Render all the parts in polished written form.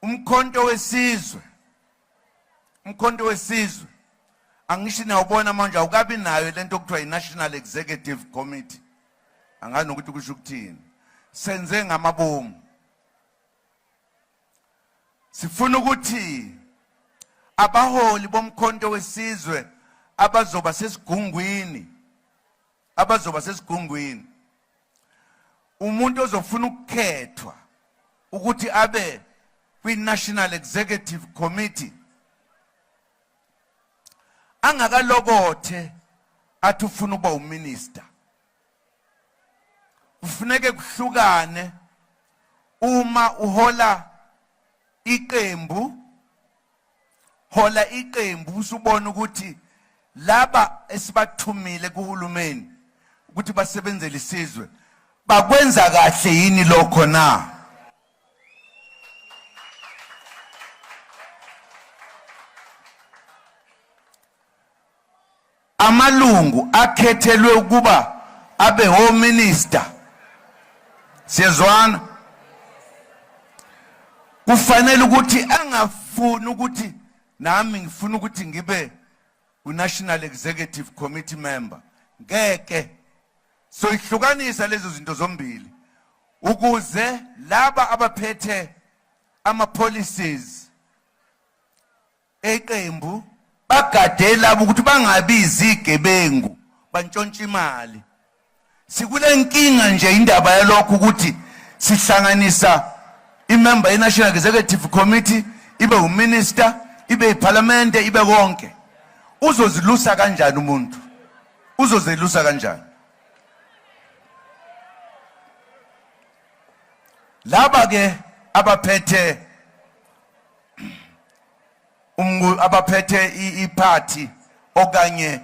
umkhonto wesizwe angisho nawubona manje awukabi nayo lento okuthiwa i-National Executive Committee. Angazi nokuthi kusho ukuthini. Senze ngamabomu. Sifuna ukuthi abaholi bomkhonto wesizwe abazoba sesigungwini umuntu ozofuna ukukhethwa ukuthi abe kwi-National Executive Committee angakalokothe athi ufuna ukuba uminister. Kufuneke kuhlukane uma uhola iqembu usubona ukuthi laba esibathumile kuhulumeni ukuthi basebenzele isizwe bakwenza kahle yini lokho na. Amalungu akhethelwe ukuba abe home minister. Siyezwana? Kufanele ukuthi angafuni ukuthi nami ngifuna ukuthi ngibe u-National Executive Committee member. Ngeke. So ihlukanisa lezo zinto zombili ukuze laba abaphethe ama-policies eqembu bagadela ukuthi bangabizi igebengu bantshontsha imali. Sikule nkinga nje indaba yalokho ukuthi sihlanganisa imember ye-National Executive Committee ibe uminister ibe iparliament ibe konke. Uzozilusa kanjani umuntu? Uzozilusa kanjani? Laba ke abaphethe iparty okanye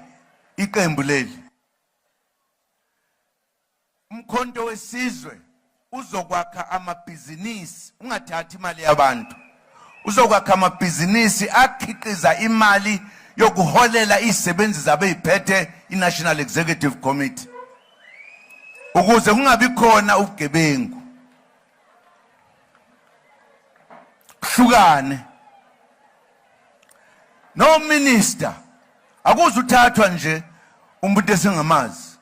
iqembu leli. Umkhonto wesizwe uzokwakha amabhizinisi, ungathathi imali yabantu. Uzokwakha amabhizinisi akhiqiza imali yokuholela izisebenzi zabe iphethe i-National Executive Committee. Ukuze kungabi khona ubugebengu. Kuhlukane. No minister akuze uthathwa nje umuntu esengamazi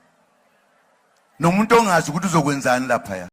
nomuntu ongazi ukuthi uzokwenzani lapha ya.